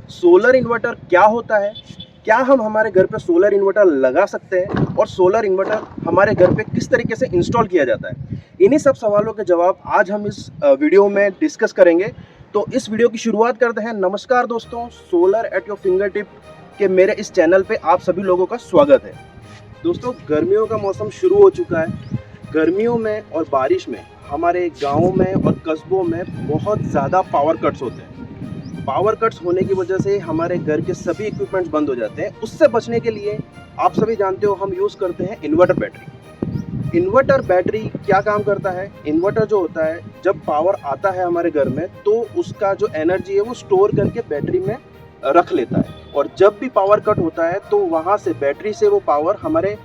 Solar inverter क्या होता है, क्या हम हमारे घर पे सोलर इन्वर्टर लगा सकते हैं और सोलर इन्वर्टर हमारे घर पे किस तरीके से इंस्टॉल किया जाता है। इन्हीं सब सवालों के जवाब आज हम इस वीडियो में डिस्कस करेंगे। तो इस वीडियो की शुरुआत करते हैं। नमस्कार दोस्तों, solar at your finger tip के मेरे इस चैनल पे आप सभी लोगों का स्वागत है। दोस्तों, गर्मियों का मौसम शुरू हो चुका है। गर्मियों में और बारिश में हमारे गाँवों में और कस्बों में बहुत ज़्यादा पावर कट्स होते हैं। पावर कट्स होने की वजह से हमारे घर के सभी इक्विपमेंट्स बंद हो जाते हैं। उससे बचने के लिए आप सभी जानते हो हम यूज़ करते हैं इन्वर्टर बैटरी। इन्वर्टर बैटरी क्या काम करता है? इन्वर्टर जो होता है, जब पावर आता है हमारे घर में तो उसका जो एनर्जी है वो स्टोर करके बैटरी में रख लेता है, और जब भी पावर कट होता है तो वहाँ से बैटरी से वो पावर हमारे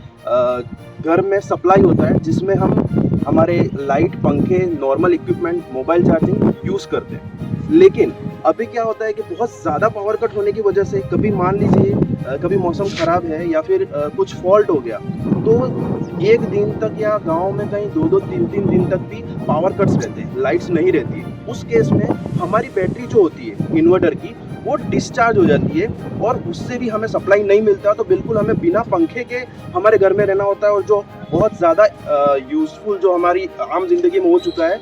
घर में सप्लाई होता है, जिसमें हम हमारे लाइट, पंखे, normal equipment, mobile charging use करते हैं। लेकिन अभी क्या होता है कि बहुत ज़्यादा पावर कट होने की वजह से कभी मान लीजिए कभी मौसम ख़राब है या फिर कुछ फॉल्ट हो गया तो एक दिन तक या गांव में कहीं 2-3 दिन तक भी पावर कट्स रहते हैं, लाइट्स नहीं रहती है। उस केस में हमारी बैटरी जो होती है इन्वर्टर की वो डिस्चार्ज हो जाती है और उससे भी हमें सप्लाई नहीं मिलता। तो बिल्कुल हमें बिना पंखे के हमारे घर में रहना होता है, और जो बहुत ज़्यादा यूज़फुल जो हमारी आम जिंदगी में हो चुका है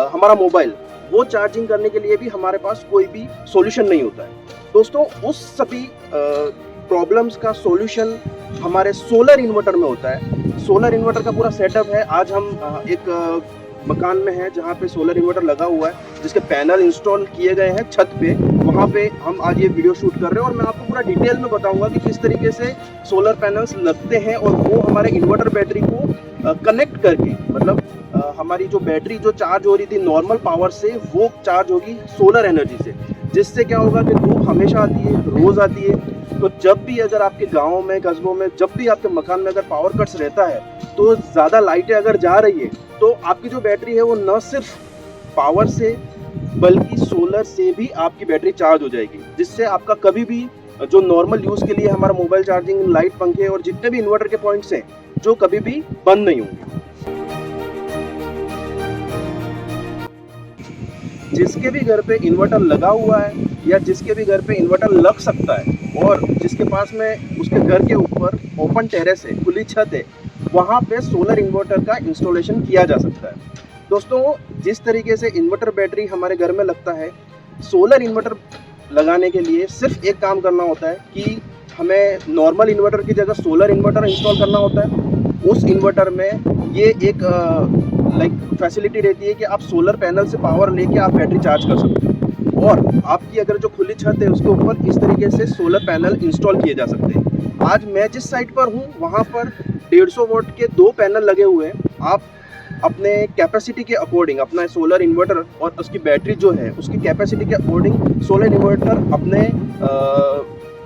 हमारा मोबाइल, वो चार्जिंग करने के लिए भी हमारे पास कोई भी सॉल्यूशन नहीं होता है। दोस्तों, उस सभी प्रॉब्लम्स का सॉल्यूशन हमारे सोलर इन्वर्टर में होता है। सोलर इन्वर्टर का पूरा सेटअप है। आज हम एक मकान में हैं जहाँ पे सोलर इन्वर्टर लगा हुआ है, जिसके पैनल इंस्टॉल किए गए हैं छत पे। वहाँ पे हम आज ये वीडियो शूट कर रहे हैं और मैं आपको पूरा डिटेल में बताऊंगा कि किस तरीके से सोलर पैनल्स लगते हैं और वो हमारे इन्वर्टर बैटरी को कनेक्ट करके, मतलब हमारी जो बैटरी जो चार्ज हो रही थी नॉर्मल पावर से, वो चार्ज होगी सोलर एनर्जी से, जिससे क्या होगा कि धूप हमेशा आती है, रोज़ आती है। तो जब भी अगर आपके गाँव में, कस्बों में, जब भी आपके मकान में अगर पावर कट्स रहता है तो ज़्यादा लाइटें अगर जा रही है तो आपकी जो बैटरी है वो न सिर्फ पावर से बल्कि सोलर से भी आपकी बैटरी चार्ज हो जाएगी, जिससे आपका कभी भी जो नॉर्मल यूज़ के लिए हमारा मोबाइल चार्जिंग, लाइट, पंखे और जितने भी इन्वर्टर के पॉइंट्स हैं जो कभी भी बंद नहीं होंगे। जिसके भी घर पे इन्वर्टर लगा हुआ है या जिसके भी घर पे इन्वर्टर लग सकता है और जिसके पास में उसके घर के ऊपर ओपन टेरेस है, खुली छत है, वहाँ पे सोलर इन्वर्टर का इंस्टॉलेशन किया जा सकता है। दोस्तों, जिस तरीके से इन्वर्टर बैटरी हमारे घर में लगता है, सोलर इन्वर्टर लगाने के लिए सिर्फ एक काम करना होता है कि हमें नॉर्मल इन्वर्टर की जगह सोलर इन्वर्टर इंस्टॉल करना होता है। उस इन्वर्टर में ये एक फैसिलिटी रहती है कि आप सोलर पैनल से पावर लेके आप बैटरी चार्ज कर सकते हो, और आपकी अगर जो खुली छत है उसके ऊपर इस तरीके से सोलर पैनल इंस्टॉल किए जा सकते हैं। आज मैं जिस साइट पर हूँ वहाँ पर 150 वोट के 2 पैनल लगे हुए हैं। आप अपने कैपेसिटी के अकॉर्डिंग अपना सोलर इन्वर्टर और उसकी बैटरी जो है उसकी कैपेसिटी के अकॉर्डिंग सोलर इन्वर्टर अपने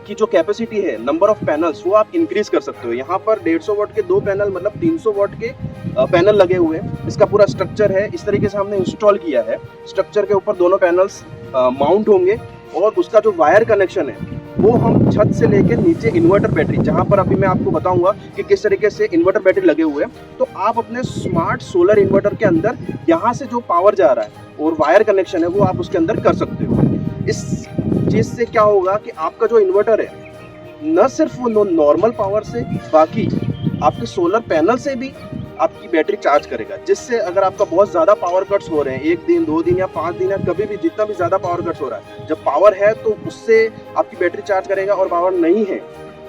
की जो कैपेसिटी है, नंबर ऑफ पैनल्स, वो आप इंक्रीज कर सकते हो। यहाँ पर 150 वोट के 2 पैनल मतलब 300 वोट के पैनल लगे हुए हैं। इसका पूरा स्ट्रक्चर है, इस तरीके से हमने इंस्टॉल किया है। स्ट्रक्चर के ऊपर दोनों पैनल्स माउंट होंगे और उसका जो वायर कनेक्शन है वो हम छत से लेकर नीचे इन्वर्टर बैटरी, जहाँ पर अभी मैं आपको बताऊंगा कि किस तरीके से इन्वर्टर बैटरी लगे हुए हैं, तो आप अपने स्मार्ट सोलर इन्वर्टर के अंदर यहाँ से जो पावर जा रहा है और वायर कनेक्शन है वो आप उसके अंदर कर सकते हो। इस चीज़ से क्या होगा कि आपका जो इन्वर्टर है न सिर्फ वो नॉर्मल पावर से, बाकी आपके सोलर पैनल से भी आपकी बैटरी चार्ज करेगा, जिससे अगर आपका बहुत ज़्यादा पावर कट्स हो रहे हैं, 1 दिन, 2 दिन या 5 दिन या कभी भी जितना भी ज़्यादा पावर कट्स हो रहा है, जब पावर है तो उससे आपकी बैटरी चार्ज करेगा, और पावर नहीं है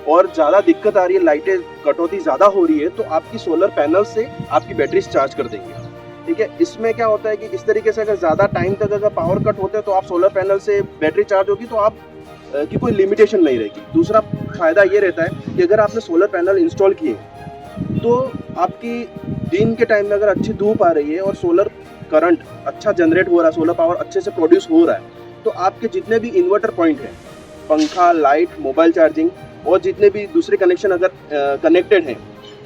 और ज़्यादा दिक्कत आ रही है, लाइटें कटौती ज़्यादा हो रही है, तो आपकी सोलर पैनल से आपकी बैटरी चार्ज कर देंगे। ठीक है, इसमें क्या होता है कि इस तरीके से अगर ज़्यादा टाइम तक अगर पावर कट होते हैं तो आप सोलर पैनल से बैटरी चार्ज होगी तो आप की कोई लिमिटेशन नहीं रहेगी। दूसरा फ़ायदा ये रहता है कि अगर आपने सोलर पैनल इंस्टॉल किए तो आपकी दिन के टाइम में अगर अच्छी धूप आ रही है और सोलर करंट अच्छा जनरेट हो रहा है, सोलर पावर अच्छे से प्रोड्यूस हो रहा है, तो आपके जितने भी इन्वर्टर पॉइंट हैं, पंखा, लाइट, मोबाइल चार्जिंग और जितने भी दूसरे कनेक्शन अगर कनेक्टेड हैं,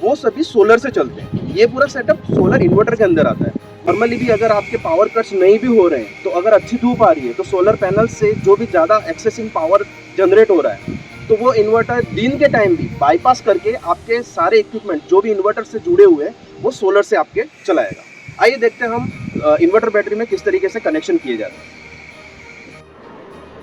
वो सभी सोलर से चलते हैं। ये पूरा सेटअप सोलर इन्वर्टर के अंदर आता है। नॉर्मली भी अगर आपके पावर कट्स नहीं भी हो रहे हैं तो अगर अच्छी धूप आ रही है तो सोलर पैनल से जो भी ज़्यादा एक्सेसिंग पावर जनरेट हो रहा है तो वो इन्वर्टर दिन के टाइम भी बाईपास करके आपके सारे इक्विपमेंट जो भी इन्वर्टर से जुड़े हुए हैं वो सोलर से आपके चलाएगा। आइए देखते हैं हम इन्वर्टर बैटरी में किस तरीके से कनेक्शन किए जाते हैं।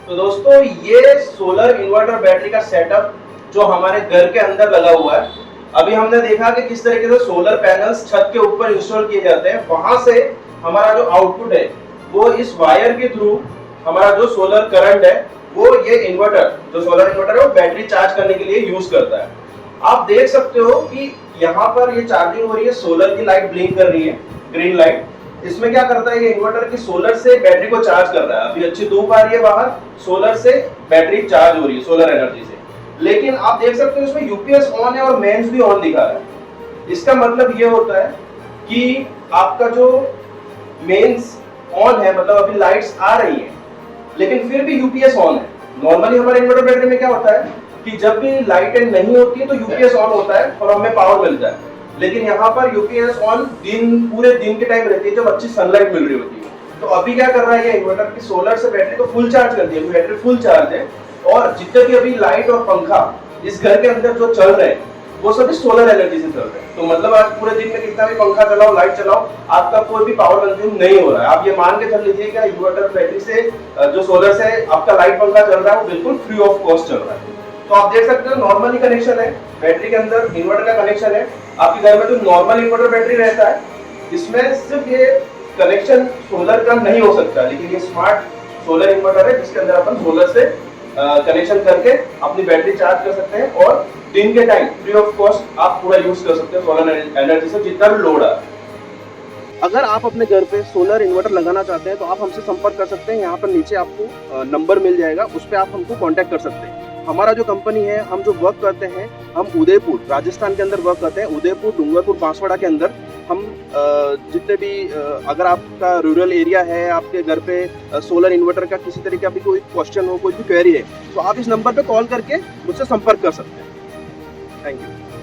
तो दोस्तों ये सोलर इन्वर्टर बैटरी का सेटअप जो हमारे घर के अंदर लगा हुआ है, अभी हमने देखा कि किस तरीके से सोलर पैनल्स छत के ऊपर इंस्टॉल किए जाते हैं। वहां से हमारा जो आउटपुट है वो इस वायर के थ्रू हमारा जो सोलर करंट है वो ये इन्वर्टर, जो सोलर इन्वर्टर है वो बैटरी चार्ज करने के लिए यूज करता है। आप देख सकते हो कि यहाँ पर ये चार्जिंग हो रही है, सोलर की लाइट ब्लिंक कर रही है, ग्रीन लाइट। इसमें क्या करता है ये इन्वर्टर की सोलर से बैटरी को चार्ज कर रहा है। अभी अच्छी धूप आ रही है बाहर, सोलर से बैटरी चार्ज हो रही है, सोलर एनर्जी से। लेकिन आप देख सकते हो इसमें यूपीएस ऑन है और मेंस भी ऑन दिखा रहा है। इसका मतलब ये होता है कि आपका जो मेंस ऑन है, मतलब अभी लाइट्स आ रही है लेकिन फिर भी यूपीएस ऑन है। नॉर्मली हमारे इन्वर्टर बैटरी में क्या होता है कि जब भी लाइटें नहीं होती है तो यूपीएस ऑन होता है और हमें पावर मिलता है, लेकिन यहाँ पर यूपीएस ऑन पूरे दिन के टाइम रहती है जब अच्छी सनलाइट मिल रही होती है। तो अभी क्या कर रहा है ये इन्वर्टर की सोलर से बैटरी को फुल चार्ज कर दिया, बैटरी फुल चार्ज है और जितने भी अभी लाइट और पंखा इस घर के अंदर जो चल रहे हैं वो सभी सोलर एनर्जी से चल रहे हैं। तो मतलब आज पूरे दिन में कितना भी पंखा चलाओ, लाइट चलाओ, आपका कोई भी पावर कंज्यूम नहीं हो रहा है। आप ये मान के चल लीजिए कि इन्वर्टर बैटरी से जो सोलर से आपका लाइट पंखा चल रहा है वो बिल्कुल फ्री ऑफ कॉस्ट चल रहा है। तो आप देख सकते हो नॉर्मली कनेक्शन है, बैटरी के अंदर इन्वर्टर का कनेक्शन है। आपके घर में जो नॉर्मल इन्वर्टर बैटरी रहता है इसमें सिर्फ ये कनेक्शन सोलर का नहीं हो सकता, लेकिन ये स्मार्ट सोलर इन्वर्टर है जिसके अंदर अपन सोलर से कनेक्शन करके अपनी बैटरी चार्ज कर सकते हैं और दिन के टाइम फ्री ऑफ कॉस्ट आप पूरा यूज कर सकते हैं सोलर एनर्जी से जितना भी लोड है। अगर आप अपने घर पे सोलर इन्वर्टर लगाना चाहते हैं तो आप हमसे संपर्क कर सकते हैं। यहाँ पर नीचे आपको नंबर मिल जाएगा, उस पर आप हमको कांटेक्ट कर सकते हैं। हमारा जो कंपनी है, हम जो वर्क करते हैं, हम उदयपुर राजस्थान के अंदर वर्क करते हैं। उदयपुर, डूंगरपुर, बांसवाड़ा के अंदर हम जितने भी अगर आपका रूरल एरिया है, आपके घर पे सोलर इन्वर्टर का किसी तरीके का भी कोई क्वेश्चन हो, कोई भी क्वेरी है, तो आप इस नंबर पे कॉल करके मुझसे संपर्क कर सकते हैं। Thank you.